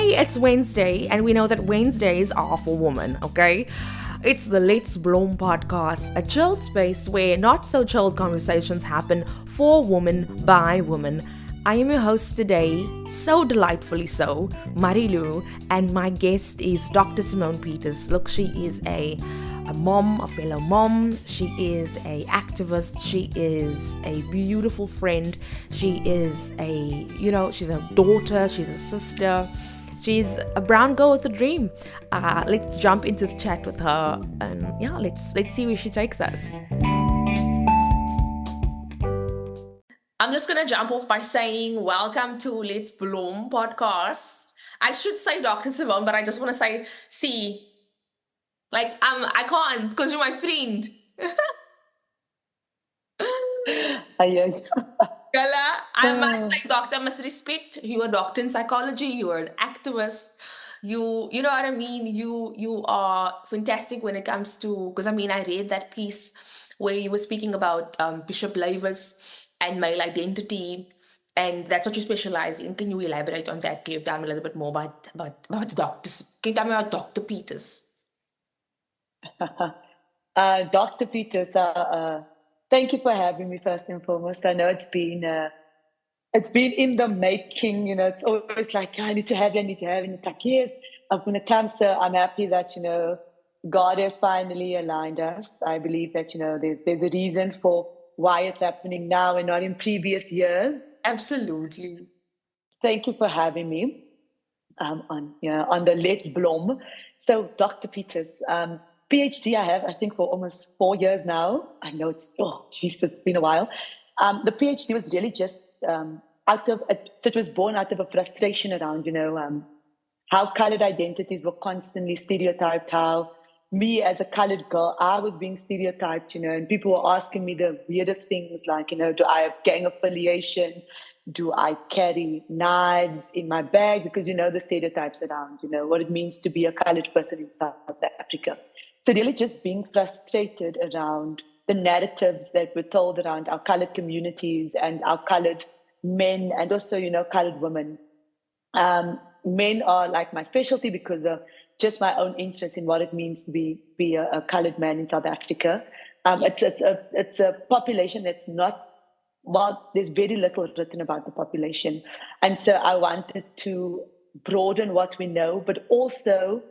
today it's Wednesday, and we know that Wednesdays are for women, okay? It's the Let's Bloom podcast, a chilled space where not so chilled conversations happen for women by women. I am your host today, so delightfully so, Marilu, and my guest is Dr. Simone Peters. Look, she is a mom, a fellow mom. She is a activist. She is a beautiful friend. She is she's a daughter. She's a sister. She's a brown girl with a dream. Let's jump into the chat with her, and let's see where she takes us. I'm just gonna jump off by saying welcome to Let's Bloom podcast. I should say Dr. Simone, but I just want to say, I can't because you're my friend. Gala, I must say, doctor, must respect. You're a doctor in psychology. You're an activist. You know what I mean? You are fantastic when it comes to, because I read that piece where you were speaking about Bishop Lavis and male identity, and that's what you specialize in. Can you elaborate on that? Can you tell me a little bit more about the doctors? Can you tell me about Dr. Peters? Dr. Peters, thank you for having me first and foremost. I know it's been in the making. It's always like, I need to have you, and it's like, yes, I'm going to come. So I'm happy that, God has finally aligned us. I believe that, there's a reason for why it's happening now and not in previous years. Absolutely. Thank you for having me on the Let's Bloom. So Dr. Peters, PhD I have, I think, for almost 4 years now. I know it's been a while. The PhD was really just it was born out of a frustration around, how colored identities were constantly stereotyped, how me as a colored girl, I was being stereotyped, and people were asking me the weirdest things like, do I have gang affiliation? Do I carry knives in my bag? Because, the stereotypes around, what it means to be a colored person in South Africa. So really just being frustrated around the narratives that were told around our colored communities and our colored men, and also, colored women. Men are like my specialty because of just my own interest in what it means to be a colored man in South Africa. It's a population that's not, there's very little written about the population. And so I wanted to broaden what we know, but also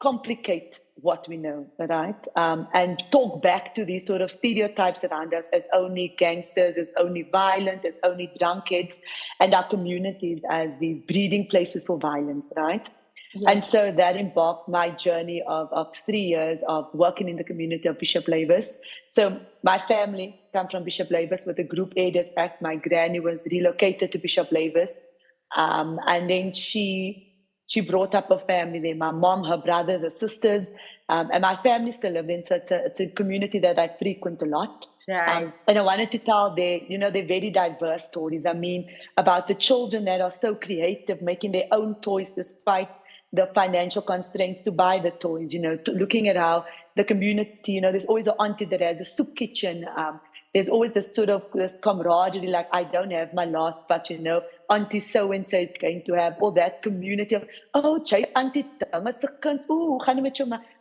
complicate what we know, right? And talk back to these sort of stereotypes around us as only gangsters, as only violent, as only drunkards, and our communities as these breeding places for violence, right? Yes. And so that embarked my journey of 3 years of working in the community of Bishop Lavis. So my family come from Bishop Lavis with the Group Aiders Act. My granny was relocated to Bishop Lavis. And then she brought up a family there, my mom, her brothers, her sisters, and my family still live in. So it's a community that I frequent a lot. Right. And I wanted to tell their very diverse stories. About the children that are so creative, making their own toys despite the financial constraints to buy the toys, looking at how the community, there's always an auntie that has a soup kitchen. There's always this camaraderie, like I don't have my last, but auntie so-and-so is going to have all that community of, Chase, auntie,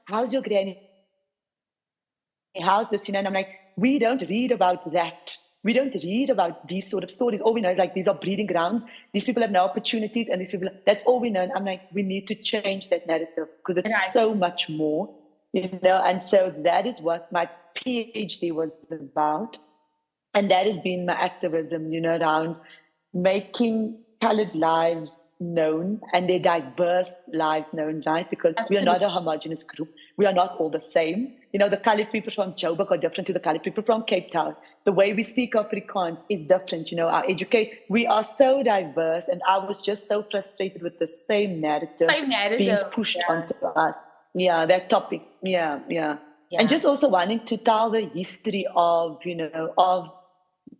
how's your granny? How's this? And I'm like, we don't read about that. We don't read about these sort of stories. All we know is like, these are breeding grounds. These people have no opportunities, and these people, that's all we know. And I'm like, we need to change that narrative because it's so much more, And so that is what my PhD was about. And that has been my activism, around making colored lives known and their diverse lives known, right? Because we are not a homogenous group. We are not all the same. The colored people from Joburg are different to the colored people from Cape Town. The way we speak Afrikaans is different. We are so diverse, and I was just so frustrated with the same narrative being pushed onto us. Yeah, that topic. Yeah. And just also wanting to tell the history of, of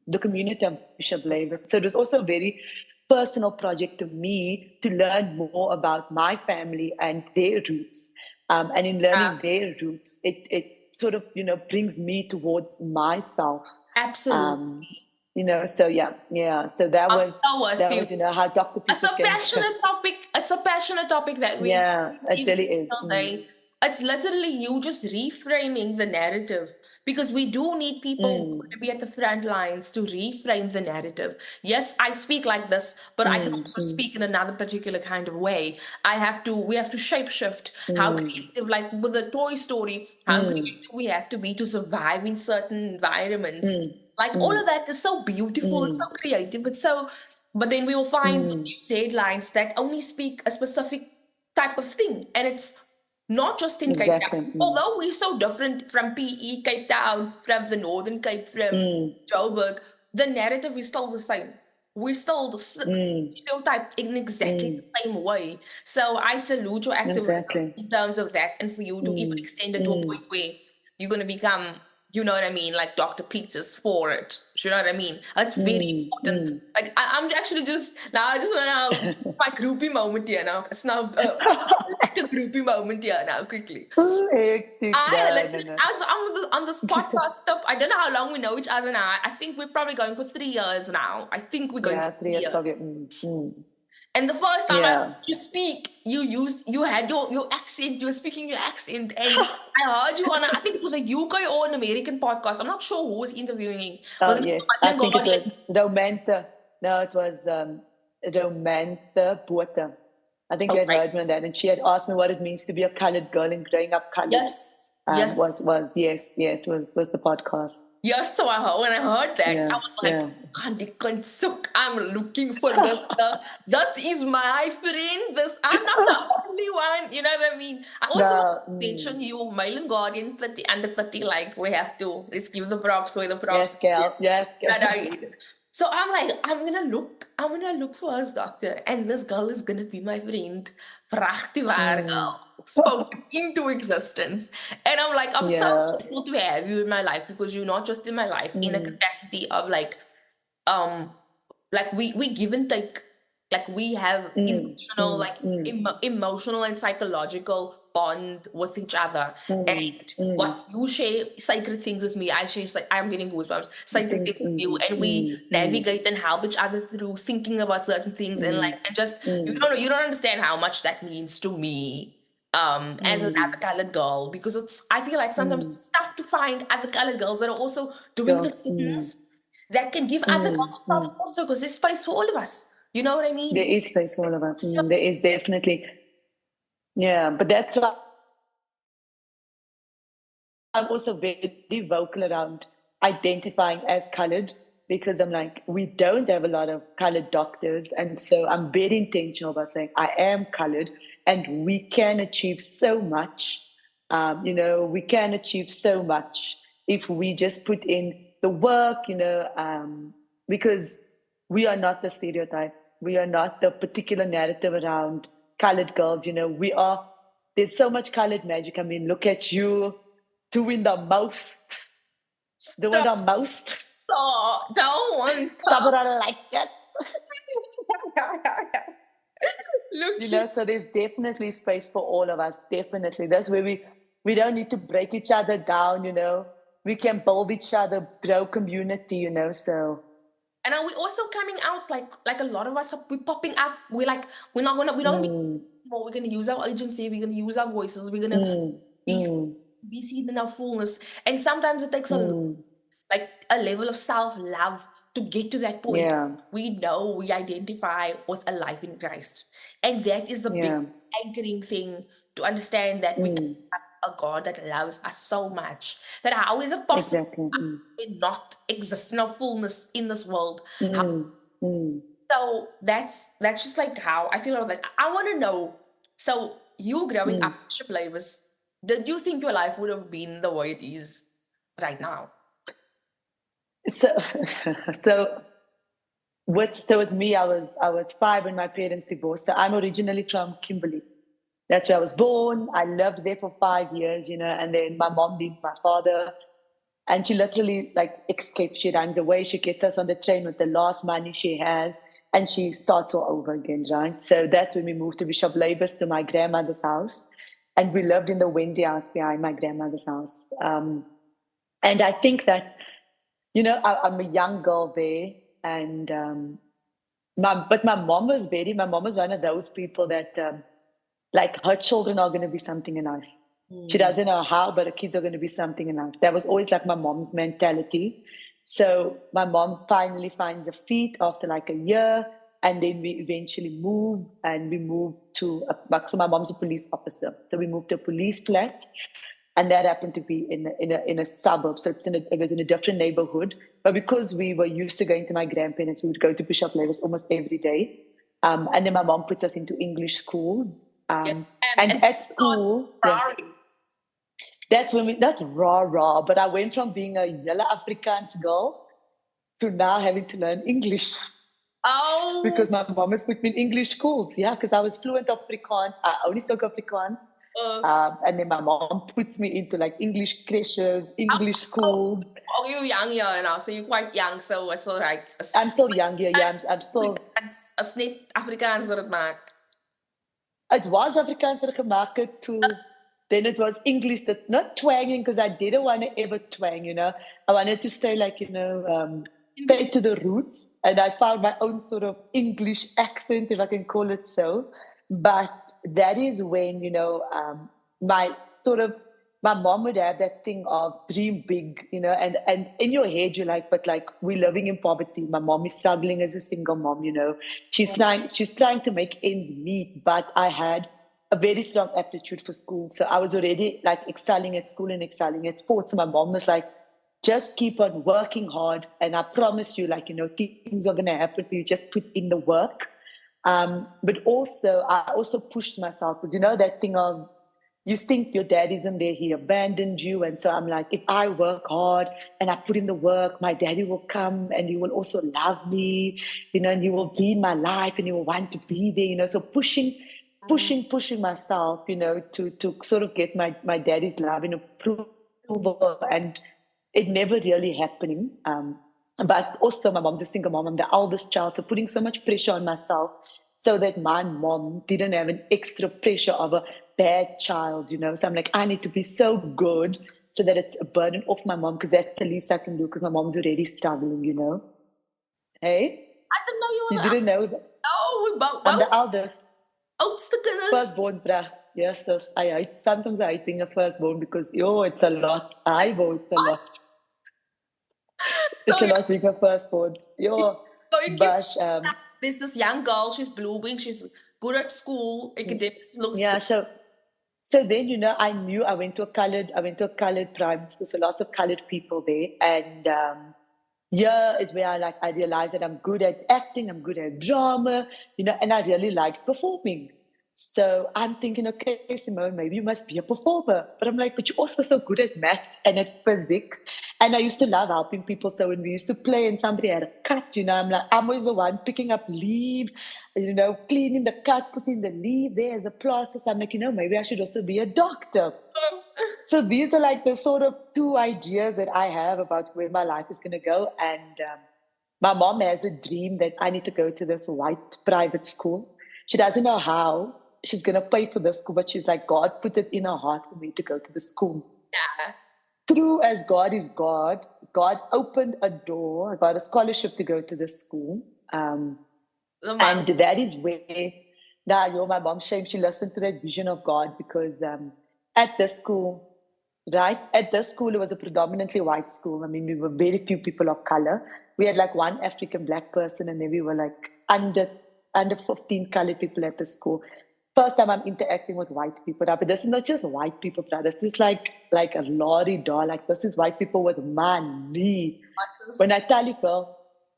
the community of Bishop Lavis. So it was also a very personal project to me to learn more about my family and their roots. And in learning their roots, it sort of, brings me towards myself. Absolutely. So yeah. So that was, how Dr. Peters it's a passionate topic. it's a passionate topic that we Yeah, it every really is. single day. It's literally you just reframing the narrative, because we do need people who are going to be at the front lines to reframe the narrative. Yes, I speak like this, but I can also speak in another particular kind of way. We have to shape shift. How creative, like with the Toy Story, how creative we have to be to survive in certain environments. Like all of that is so beautiful, it's so creative, but then we will find news headlines that only speak a specific type of thing. And it's not just in Cape Town. Although we're so different from PE, Cape Town, from the Northern Cape, from Joburg, the narrative is still the same. We're still the stereotyped in exactly the same way. So I salute your activism in terms of that, and for you to even extend it to a point where you're going to become, you know what I mean, like Dr. Peters for it. You know what I mean? That's very important. Like I'm actually just now. I just want to my groupie moment here now. It's now like a groupie moment here now. Quickly, I was on this podcast stuff. I don't know how long we know each other now. I think we're probably going for 3 years now. I think we're going for 3 years. Probably. And the first time I heard you speak, you had your accent, you were speaking your accent, and I heard you on I think it was a UK or an American podcast. I'm not sure who was interviewing. Was it yes, I think it was Romanta. No, it was Romanta Botha. I think you had heard me on that, and she had asked me what it means to be a colored girl and growing up colored. Yes. Was the podcast. Yes, so when I heard that, I was like, I'm looking for this. This is my friend. I'm not the only one. You know what I mean? I also want to mention you, Male and Guardian 30 under 30. Like, we have to give the props where the props. Yes, girl. So I'm like, I'm gonna look for us, doctor, and this girl is gonna be my friend. Girl, spoken into existence. And I'm like, I'm so grateful to have you in my life, because you're not just in my life in a capacity of like we give and take. Like we have emotional and psychological bond with each other. And what you share sacred things with me, I share, like, I'm getting goosebumps, sacred things with you, and we navigate and help each other through thinking about certain things, and just you don't understand how much that means to me as another colored girl, because I feel like sometimes it's tough to find other colored girls that are also doing the things that can give other girls problems also, because there's space for all of us. You know what I mean? There is space for all of us. There is definitely. Yeah, but that's why I'm also very vocal around identifying as colored, because I'm like, we don't have a lot of colored doctors. And so I'm very intentional about saying I am colored, and we can achieve so much. We can achieve so much if we just put in the work, because we are not the stereotype. We are not the particular narrative around colored girls. There's so much colored magic. I mean, look at you doing the most. Doing the most. Don't want to. Stop it, I like it. Look, so there's definitely space for all of us. Definitely. That's where we don't need to break each other down, We can build each other, grow community, so. And are we also coming out like a lot of us? We're popping up. We're not gonna be more. We're gonna use our agency. We're gonna use our voices. We're gonna be seen in our fullness. And sometimes it takes a level of self-love to get to that point. Yeah. We know we identify with a life in Christ, and that is the big anchoring thing to understand that we can have a God that loves us so much. That how is it possible to not exist in our fullness in this world? So that's just like how I feel about that. I want to know. So you growing up, Bishop Lavis, did you think your life would have been the way it is right now? So with me, I was 5 when my parents divorced. So I'm originally from Kimberley. That's where I was born. I lived there for 5 years, and then my mom leaves my father, and she literally escapes. She ran away. She gets us on the train with the last money she has, and she starts all over again, right? So that's when we moved to Bishop Lavis, to my grandmother's house, and we lived in the Wendy house behind my grandmother's house. And I think that, I'm a young girl there, and My mom was one of those people that, like, her children are going to be something in life. She doesn't know how, but her kids are going to be something in life. That was always like my mom's mentality. So my mom finally finds her feet after like a year, and then we eventually move, and we moved to so my mom's a police officer, so we moved to a police flat, and that happened to be in a suburb, so it was in a different neighborhood. But because we were used to going to my grandparents, we would go to Bishop Levels almost every day. And then my mom puts us into English school. And at school, that's when that's raw. But I went from being a yellow Afrikaans girl to now having to learn English. Oh. Because my mom has put me in English schools. Yeah, because I was fluent Afrikaans. I only spoke Afrikaans. And then my mom puts me into like English creches, English school. Oh, you're young here now, so you're quite young. So like. I'm still young here. Yeah, I'm still. As net Afrikaans wat het maak. It was Afrikaans wat gemaakt het to. Then it was English, that not twanging, because I didn't want to ever twang, I wanted to stay like, stay to the roots. And I found my own sort of English accent, if I can call it so. But that is when, my mom would have that thing of dream big, and in your head you're like, but like, we're living in poverty. My mom is struggling as a single mom, She's trying to make ends meet, but I had a very strong aptitude for school. So I was already like excelling at school and excelling at sports. So my mom was like, just keep on working hard. And I promise you, like, things are going to happen for you. Just put in the work. But also, I also pushed myself because, that thing of, you think your dad isn't there, he abandoned you. And so I'm like, if I work hard and I put in the work, my daddy will come and he will also love me, and he will be in my life and he will want to be there, so pushing myself, to sort of get my daddy's love and approval, and it never really happening. But also my mom's a single mom. I'm the eldest child, so putting so much pressure on myself so that my mom didn't have an extra pressure of a bad child, So I'm like, I need to be so good so that it's a burden off my mom, because that's the least I can do because my mom's already struggling, Hey? I didn't know you were. You didn't know that? No, I'm the eldest. Oudste kinders. Firstborn, bruh. Yes, sometimes I hate being a firstborn because, it's a lot. It's a lot. It's a lot being a firstborn. There's this young girl, she's blooming, she's good at school, academics, looks yeah, good. So then, I knew I went to a colored primary school, so lots of colored people there. And here is where I realized that I'm good at acting, I'm good at drama, and I really liked performing. So I'm thinking, okay, Simone, maybe you must be a performer. But I'm like, but you're also so good at maths and at physics. And I used to love helping people. So when we used to play and somebody had a cut, I'm like, I'm always the one picking up leaves, cleaning the cut, putting the leaf there as a plaster. So I'm like, maybe I should also be a doctor. So these are like the sort of two ideas that I have about where my life is going to go. And my mom has a dream that I need to go to this white private school. She doesn't know how she's going to pay for this school, but she's like, God put it in her heart for me to go to the school. Yeah. True as God is God, God opened a door. I got a scholarship to go to the school. And that is where, my mom, shame, she listened to that vision of God, because at this school, it was a predominantly white school. I mean, we were very few people of color. We had like one African black person, and then we were like under 15 colored people at the school. First time I'm interacting with white people now, but this is not just white people, brother. This is like a lorry door. Like, this is white people with money. When I tell you, girl,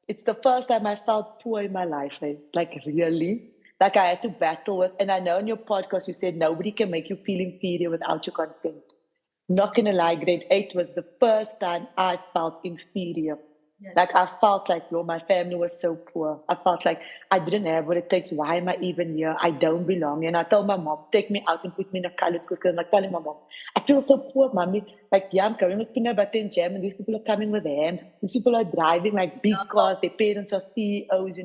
it's the first time I felt poor in my life. Like really. Like, I had to battle with, and I know in your podcast you said nobody can make you feel inferior without your consent. Not gonna lie, grade 8 was the first time I felt inferior. Yes. Like, I felt like, my family was so poor. I felt like I didn't have what it takes. Why am I even here? I don't belong. And I told my mom, take me out and put me in a colored school. Because I'm like telling my mom, I feel so poor, mommy. Like, yeah, I'm coming with peanut butter and jam, and these people are coming with ham. These people are driving like big cars. Their parents are CEOs,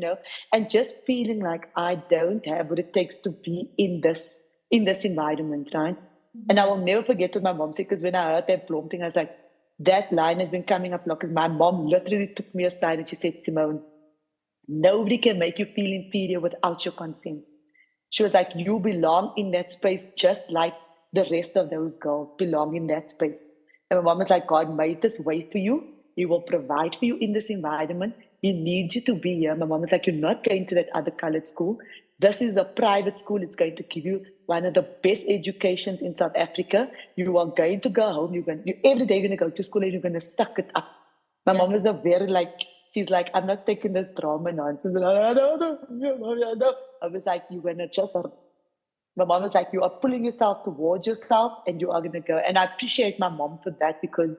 and just feeling like I don't have what it takes to be in this environment, right? Mm-hmm. And I will never forget what my mom said, because when I heard that Blom thing, I was like, that line has been coming up a lot, because my mom literally took me aside and she said, Simone, Nobody can make you feel inferior without your consent. She was like, you belong in that space just like the rest of those girls belong in that space. And my mom was like, God made this way for you. He will provide for you in this environment. He needs you to be here. My mom was like, you're not going to that other colored school. This is a private school. It's going to give you one of the best educations in South Africa. You are going to go home. Every day you're going to go to school and you're going to suck it up. My Yes. mom is a very she's like, I'm not taking this drama nonsense. I was like, you're going to just, my mom was like, you are pulling yourself towards yourself and you are going to go. And I appreciate my mom for that, because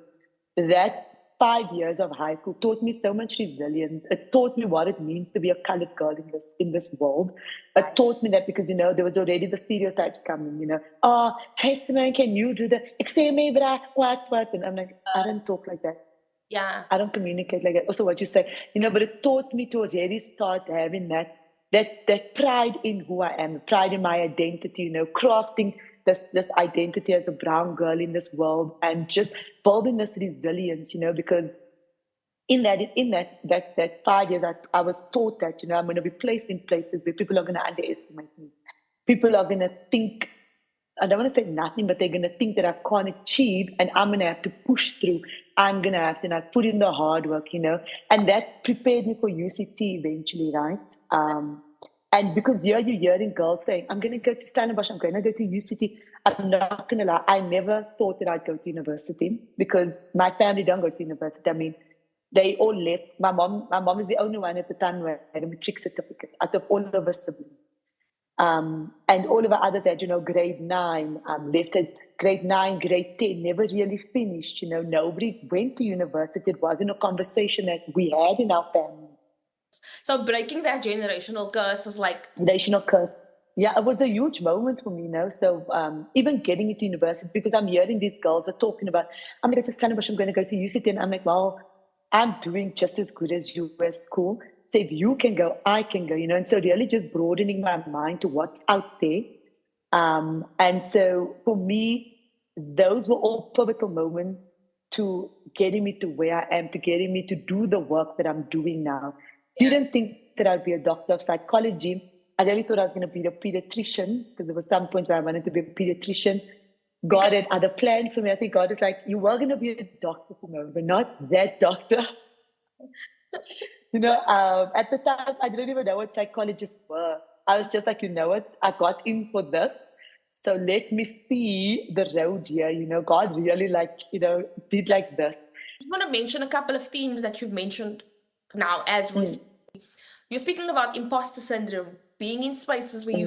that 5 years of high school taught me so much resilience. It taught me what it means to be a colored girl in this world. It taught me that because, there was already the stereotypes coming, oh, hey, Simone, can you do the, what? And I'm like, I don't talk like that. Yeah. I don't communicate like that. Also, what you say, but it taught me to already start having that pride in who I am, pride in my identity, crafting this identity as a brown girl in this world, and just building this resilience, because in that 5 years, I was taught that, I'm going to be placed in places where people are going to underestimate me. People are going to think, I don't want to say nothing, but they're going to think that I can't achieve, and I'm going to have to push through. I'm going to have to put in the hard work, and that prepared me for UCT eventually, right? And because here you're hearing girls saying, I'm going to go to Stellenbosch, I'm going to go to UCT. I'm not going to lie, I never thought that I'd go to university, because my family don't go to university. I mean, they all left. My mom is the only one at the time who had a matric certificate out of all of us siblings. And all of our others had, grade 9, left at grade 9, grade 10, never really finished. Nobody went to university. It wasn't a conversation that we had in our family. So breaking that generational curse is like... Generational curse. Yeah, it was a huge moment for me, So even getting into university, because I'm hearing these girls are talking about, I'm going to go to Stellenbosch, I'm going to go to UCT, and I'm like, well, I'm doing just as good as you at school. So if you can go, I can go, And so really just broadening my mind to what's out there. And so for me, those were all pivotal moments to getting me to where I am, to getting me to do the work that I'm doing now. Yeah. Didn't think that I'd be a doctor of psychology. I really thought I was going to be a pediatrician, because there was some point where I wanted to be a pediatrician. God had other plans for me. I think God is like, you were going to be a doctor for me, but not that doctor. At the time, I didn't even know what psychologists were. I was just like, what? I got in for this. So let me see the road here. God really did like this. I just want to mention a couple of themes that you've mentioned now as we speak. You're speaking about imposter syndrome, being in spaces where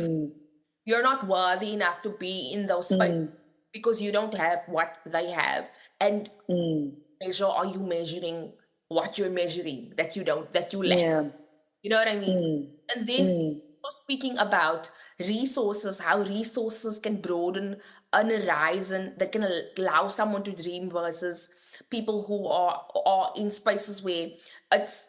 you're not worthy enough to be in those spaces because you don't have what they have. And are you measuring what you're measuring that you lack? Yeah. You know what I mean? And then speaking about resources, how resources can broaden an horizon that can allow someone to dream, versus people who are in spaces where it's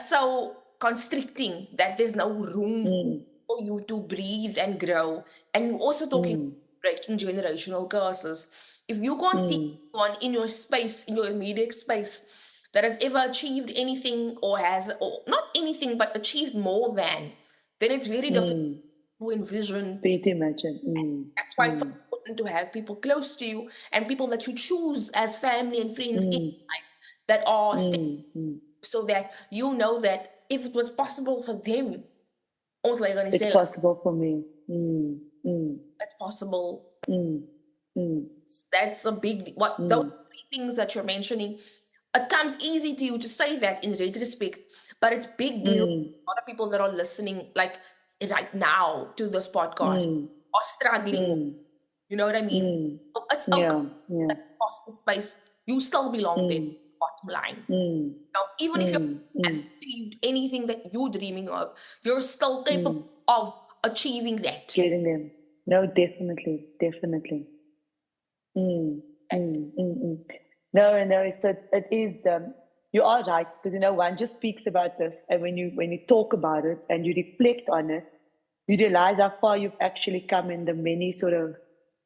so constricting that there's no room for you to breathe and grow. And you're also talking breaking generational curses. If you can't see one in your space, in your immediate space, that has ever achieved anything, or not anything, but achieved more than, then it's very difficult to envision. To imagine. That's why it's important to have people close to you and people that you choose as family and friends in life that are so that you know that if it was possible for them, also like it's possible for me. It's possible. That's a big those three things that you're mentioning. It comes easy to you to say that in retrospect, but it's big deal. A lot of people that are listening, like right now, to this podcast are struggling. You know what I mean? So it's okay. That imposter space, you still belong there. Bottom line. Now, even if you haven't achieved anything that you're dreaming of, you're still capable of achieving that. Getting them. No, definitely. No. So it is. You are right, because one just speaks about this, and when you talk about it and you reflect on it, you realize how far you've actually come in the many sort of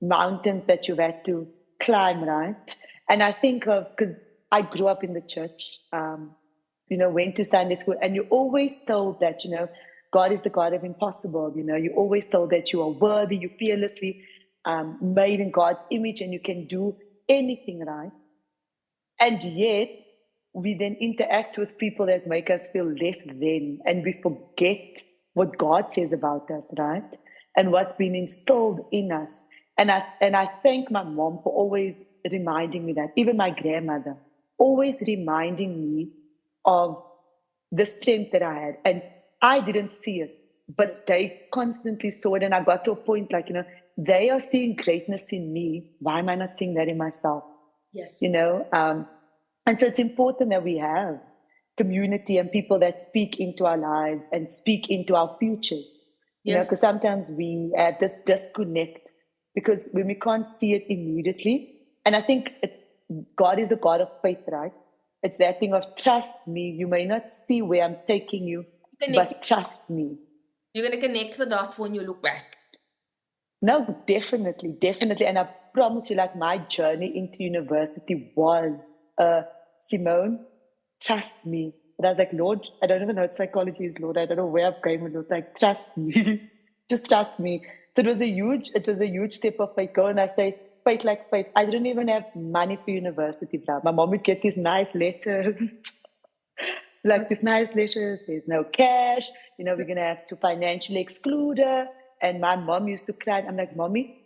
mountains that you've had to climb, right? And I think of, because I grew up in the church, went to Sunday school, and you're always told that, God is the God of impossible. You're always told that you are worthy, you fearlessly made in God's image, and you can do anything, right? And yet, we then interact with people that make us feel less than, and we forget what God says about us, right? And what's been installed in us. And I thank my mom for always reminding me that, even my grandmother, always reminding me of the strength that I had. And I didn't see it, but they constantly saw it. And I got to a point like, they are seeing greatness in me. Why am I not seeing that in myself? Yes. And so it's important that we have community and people that speak into our lives and speak into our future. Because sometimes we have this disconnect because when we can't see it immediately. And I think God is a God of faith, right? It's that thing of trust me. You may not see where I'm taking you, but trust me. You're going to connect the dots when you look back. No, definitely. And I promise you, like, my journey into university was, Simone, trust me. And I was like, Lord, I don't even know what psychology is, Lord. I don't know where I'm going with it. Like, trust me. Just trust me. So it was a huge step of faith. Go and I say, faith like faith. I didn't even have money for university, bro. My mom would get these nice letters. Like these nice letters, there's no cash, we're going to have to financially exclude her. And my mom used to cry. I'm like, Mommy,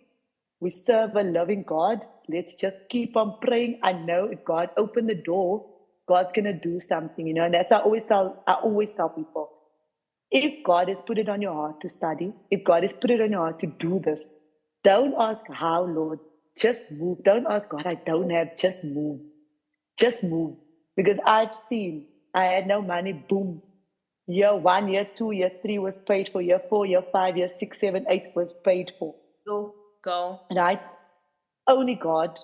we serve a loving God. Let's just keep on praying. I know if God opened the door, God's going to do something, and that's I always tell people. If God has put it on your heart to study, if God has put it on your heart to do this, don't ask how, Lord. Just move. Don't ask God, I don't have, just move. Just move. Because I've seen, I had no money, boom. Year 1, year 2, year 3 was paid for. Year 4, year 5, year 6, 7, 8 was paid for. Go. Right? Only God.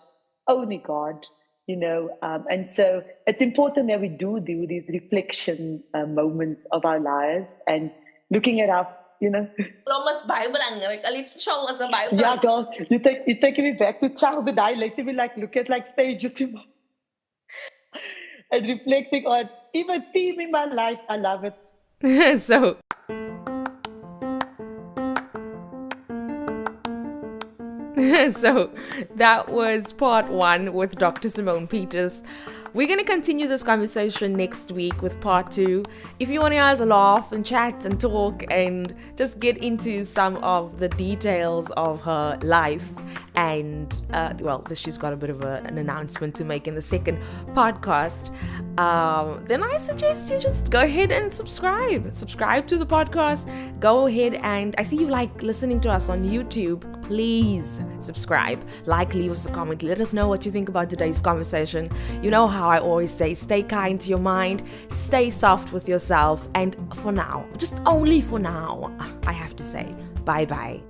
And so it's important that we do these reflection moments of our lives and looking at our, Almost Bible belangrijk. Let's show us a Bible. Yeah, girl, you're taking me back to childhood. I like to be like, look at like stages and reflecting on even theme in my life. I love it. So that was part 1 with Dr. Simone Peters. We're going to continue this conversation next week with part 2. If you want to hear us laugh and chat and talk and just get into some of the details of her life, and she's got a bit of an announcement to make in the second podcast, then I suggest you just go ahead and subscribe to the podcast. Go ahead, and I see you like listening to us on YouTube. Please subscribe, leave us a comment, let us know what you think about today's conversation. You know how I always say, stay kind to your mind, stay soft with yourself, and for now, just only for now, I have to say bye-bye.